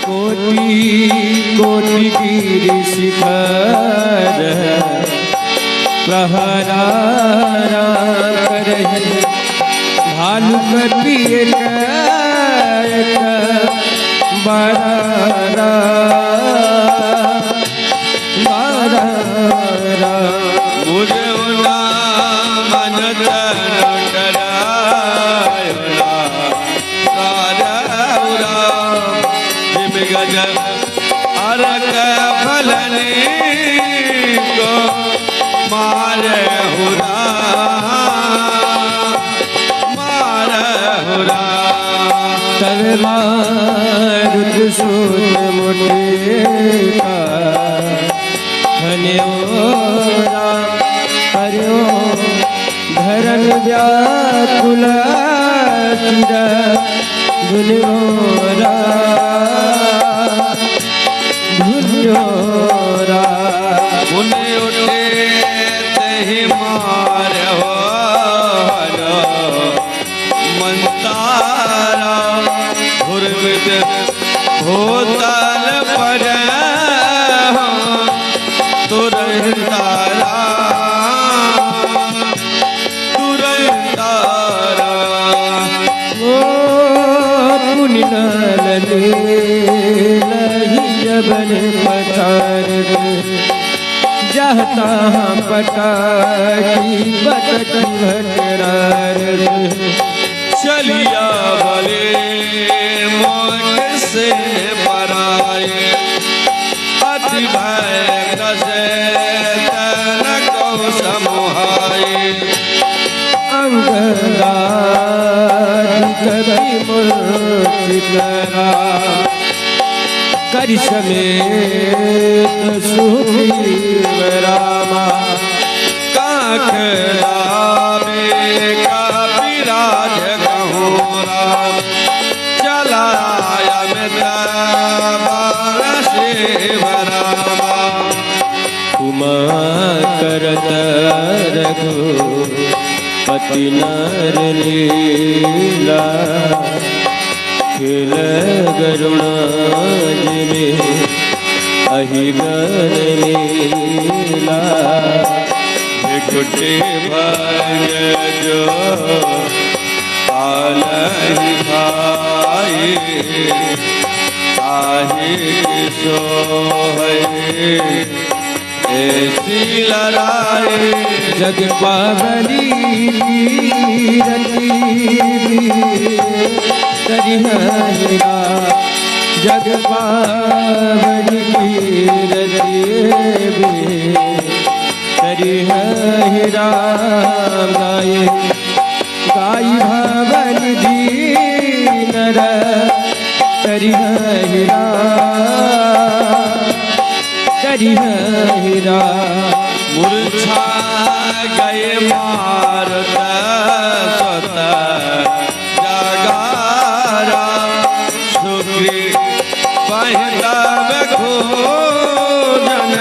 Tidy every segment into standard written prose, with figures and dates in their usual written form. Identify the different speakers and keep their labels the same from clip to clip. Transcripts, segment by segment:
Speaker 1: कोटि कोटि गिरि शिखर प्रहरारा करहि भालु कपिए बरारा बरारा
Speaker 2: मुझे उना मन तन डरायला राजा जिम गज अरक फलने को मारे हुरा
Speaker 1: तलवार दुसूत मुठेका हन्यो हरियो धरन व्याकुल चिर धुन्योरा धुन्योरा
Speaker 2: मुने उठे तहि मारे हो मंतारा धुर्विद होतल पर तुरंतारा तुरंतारा
Speaker 1: ओ पुनिनलने लही जबन पठार जहता पटाकी बटक भटरार
Speaker 2: चलिया भले मोट से पराए अति भय कसे तन को समूहाए
Speaker 1: अंगदारी कभी मूर्तिकरा करि समेत सुग्रीव रामा
Speaker 2: काख लावे कपिराज गहुरा चलाया मित्र शिव रामा
Speaker 1: उमा करत रघु पति नर लीला खेल गरुणा जिमे अहिगन लीला
Speaker 2: कुटे भग जो पालहि भाई ताहि सोहै ऐसी लड़ाई
Speaker 1: जग पावनी रति तरिहरा जग पावनी रति तरिहरा गाये गाई भवन दीनर तरिहरा तरिहरा
Speaker 2: मूर्छा गए मारत सत जगारा सुग्रीव पहितब खोजन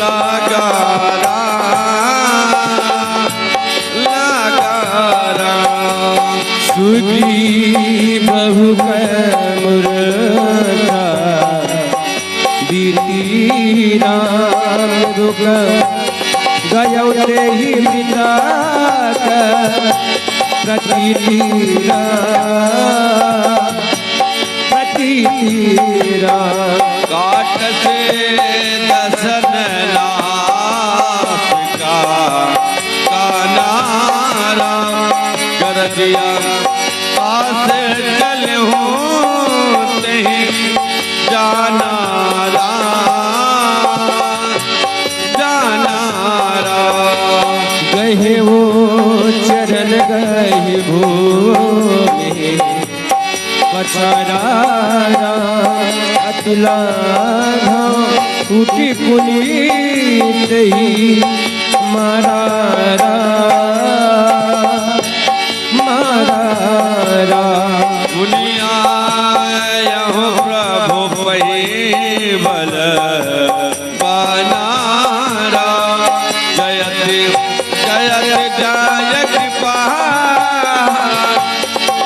Speaker 2: लगारा लगारा
Speaker 1: सुग्रीव बहु मूर्छा बीती राम दुख गयो तेहि पिता प्रतितीरा प्रतितीरा
Speaker 2: काट से दसन लाफिका कानारा गरजिया पास चल हो नहीं जानारा जानारा
Speaker 1: गहे वो चरण गहे भूमि पछारा अतुला उठी पुनीत ही मारा मारा
Speaker 2: मुनिया यहो प्रभु पही बल बनारा जयति जयति जय कृपा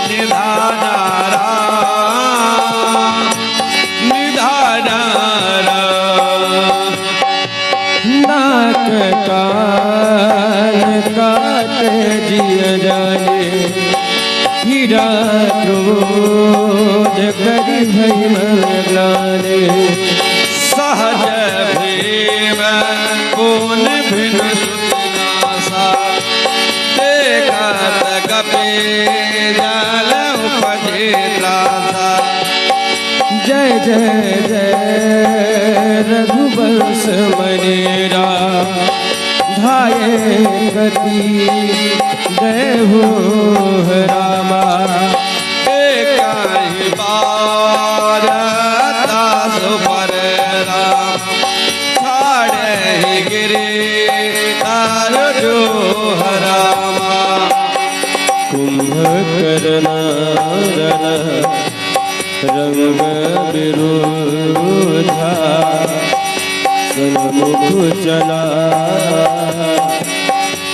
Speaker 2: निधानारा
Speaker 1: क्रोध करि भई मन ग्लानि
Speaker 2: सहज भीम पून भिन सुतनासा देखत कपि जल उपजे त्रासा
Speaker 1: जय जय जय रघुवंश मनेरा धाये गति जय हो रामा
Speaker 2: एकाही बार दास पर राम छाड़े ही गिरे तार जो हरामा
Speaker 1: कुंभकर्ण रंग विरोधा सन्मुख चला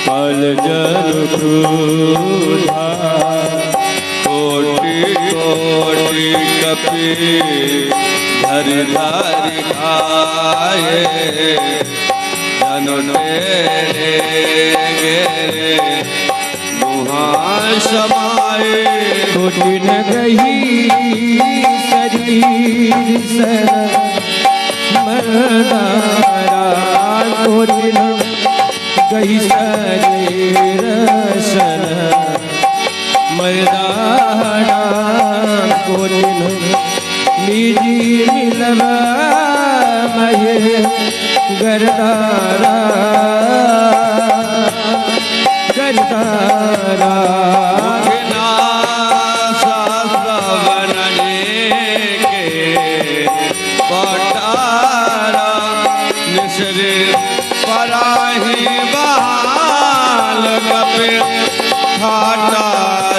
Speaker 1: काल जल क्रोधा
Speaker 2: कोटि कोटि कपि धरि धरि खाए जनु तेरे गेरे मुहा समाए
Speaker 1: कोटि न गही शरीर सर मरदारा कोटि न गही शरीर सन मरदारा कोटि न निजी मिलवा महे गरदारा गरदारा
Speaker 2: पराही बहाल कपि फाटा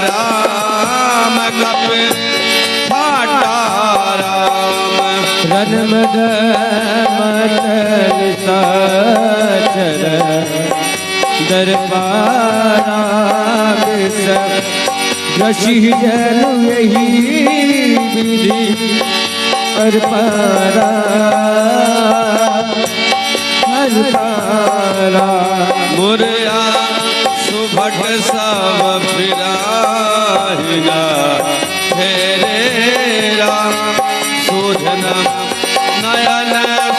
Speaker 2: राम कपि फाटा राम
Speaker 1: रनमद मतल साचर दरबारा विष रशी जन यही विधि कर पारा हर पारा
Speaker 2: मुरिया सुभट सब फिराहिना फेरे राम सूझन नयन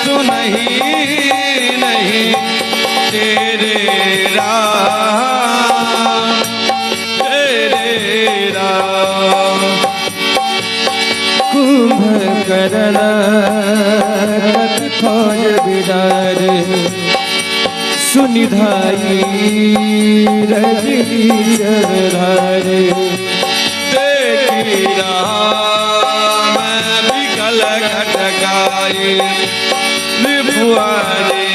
Speaker 2: सुनही नहीं तेरे राम
Speaker 1: कुंभकर्ण फौज बिदार सुनिधाई रजनी चरधारे
Speaker 2: देखी राम विकल घटकाई त्रिभुवने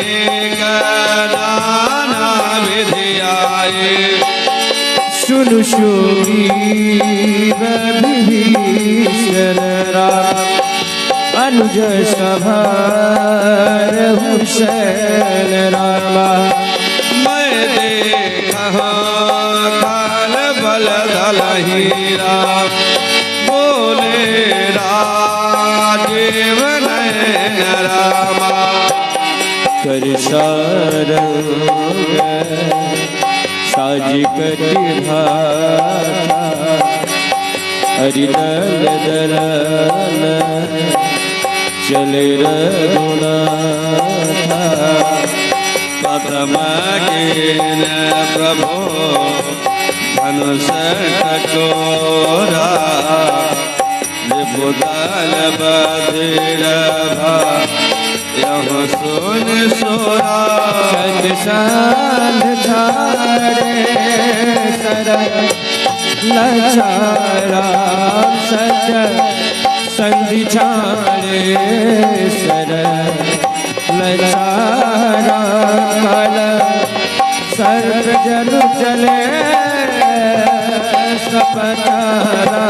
Speaker 2: नाना विधि आए
Speaker 1: सुनु शोभीर विभीषण राम अनुज सभार हुसैन रामा
Speaker 2: मैं देखा काल बल दलहीरा बोले राजीव नयन रामा
Speaker 1: कर सारंग साज कटी भाता हरिदल दरन चले रघुनाथा
Speaker 2: कदम कीन प्रभु धनुष टकोरा बुदल बधिर यह सुन सोरा
Speaker 1: सत साध छाड़े सर लचारा सच संधि छाड़े सर लचारा कल सर्व जन चले सपचारा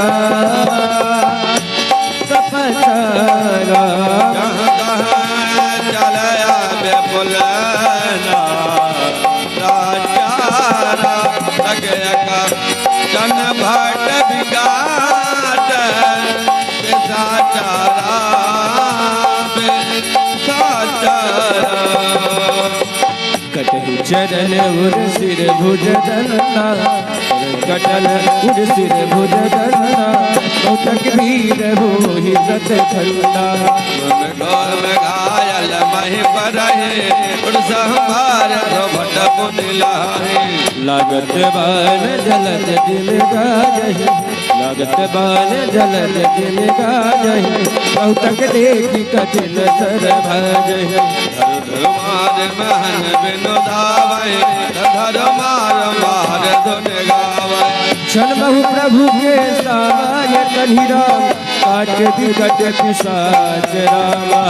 Speaker 1: सपचारा
Speaker 2: चलया बेपुलना राजारा लगया जन भट विगाट बेसाचारा बेसाचारा
Speaker 1: कटहु चरण उर सिर भुज दलना कटल उड़ सिर भुज गन्ना कौतक वीर होहि व्रत खंडा
Speaker 2: घोर में घायल मही पर संभार भट पुनिलाहे
Speaker 1: लागत बान जलद जिन गाजहि लागत बान जलद जिन गाजहि कौतक देखी कठिन सर भाजहि
Speaker 2: मार महन बिनु धावै धर मार मार धुन गावै
Speaker 1: क्षण बहु प्रभु के साय कन्हिरा काट विकट पिशाच रामा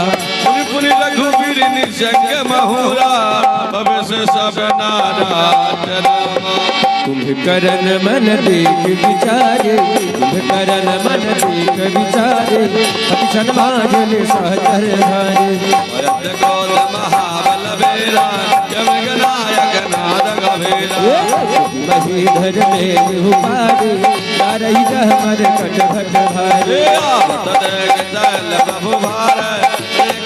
Speaker 2: पुनि पुनि रघुवीर निशंग महुरा भविष्य सब नाराज रामा
Speaker 1: कुंभकर्ण मन देख विचारे कुंभकर्ण मन देख विचारे क्षण माजन सहचर धारे
Speaker 2: भरत कौल महाबल बेरा जब नायक नाद गभीरा
Speaker 1: महीधर में उपारे नारई हमर कट भट भारे
Speaker 2: तदेक चल प्रभु भार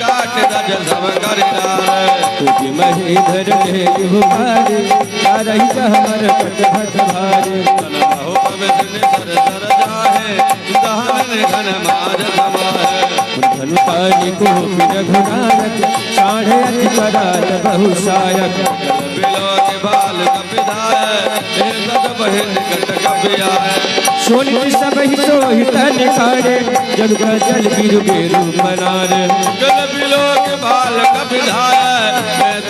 Speaker 2: काट दज सब करिनार
Speaker 1: तुझ महीधर में उपारे नारई हमर कट भट भारे
Speaker 2: तन बहु पवित्र सर सर जाहे दहन घन माज समाहे
Speaker 1: धनु पानी को फिर घुनारक साढ़े अति पराल बहुशायक
Speaker 2: बिलो के बाल कपिधाय दज बहिन कट कपियाय
Speaker 1: सोनि सब ही सोहित निखारे जग जल गिर बेरु बनारे
Speaker 2: गल बिलो के बाल कपिधाय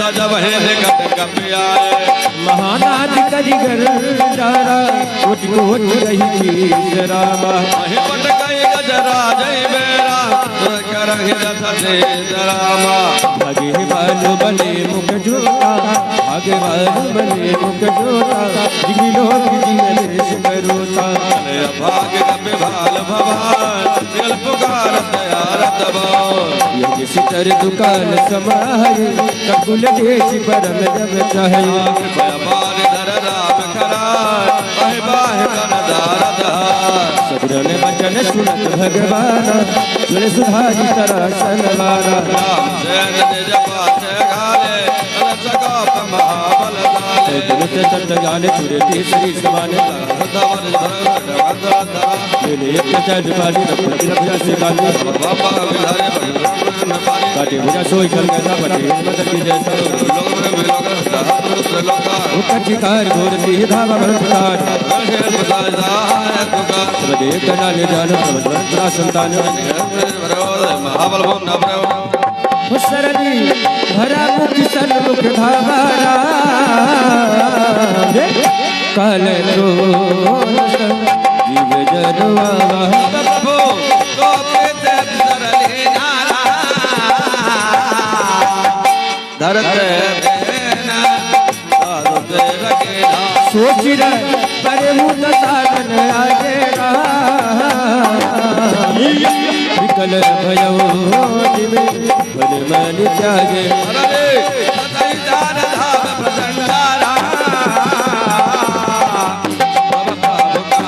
Speaker 2: दज बहिन कट कपियाय
Speaker 1: महानाद करिगर डारा कोटि कोटि रही चीज रामा
Speaker 2: महि पट कई गजरा जय बेरा करहि रथ से रामा
Speaker 1: भगे बाल बले मुख जोता भगे बाल बले मुख जोता जिगिलो जिगलेश करोता
Speaker 2: भाग कपि भाल भवान दिल पुकार दयारत भाव
Speaker 1: यज्ञ सितर दुकान समाये ककुल देश परम जब चाहे
Speaker 2: व्यापार धर राम खरार बाह बाह कर दारद
Speaker 1: सदरन वचन सुनत भगवान सुन सुधारी तरह सनवाना
Speaker 2: राम सैन निज पाछ घाले अलस कप महाबल दाले
Speaker 1: दुनित चंद जाने तुरे तीसरी समाने
Speaker 2: धवर धर धरा
Speaker 1: मेरे एक चंद बाली रखती रखा से गाली
Speaker 2: बाबा विधारे बन पारी
Speaker 1: काटे भुजा सोई चल गया पटे मदद की जैसा
Speaker 2: लोग में लोग सहस्र लोका
Speaker 1: उच्चिकार घोरती धावा भरतार
Speaker 2: शेर बजाजा है तुका
Speaker 1: प्रदे कनाले जान प्रवंतरा संतान
Speaker 2: महाबल भवन नवरव
Speaker 1: हुसरनी भरा मुख सन्मुख धावारा काल जीव जनवा
Speaker 2: प्रभु तो पेते सरले नारा धरत देना साधु ते रखेना
Speaker 1: सोच रहे परे मुद साधन आगे विकल भयो जिमे भले मन त्यागे
Speaker 2: अरे सतई दान धाम प्रसन्नारा बाबा बुका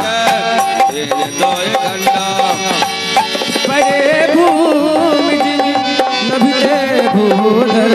Speaker 2: तेरे दोए घंटा
Speaker 1: परे भूमि जिन नभिले भूधर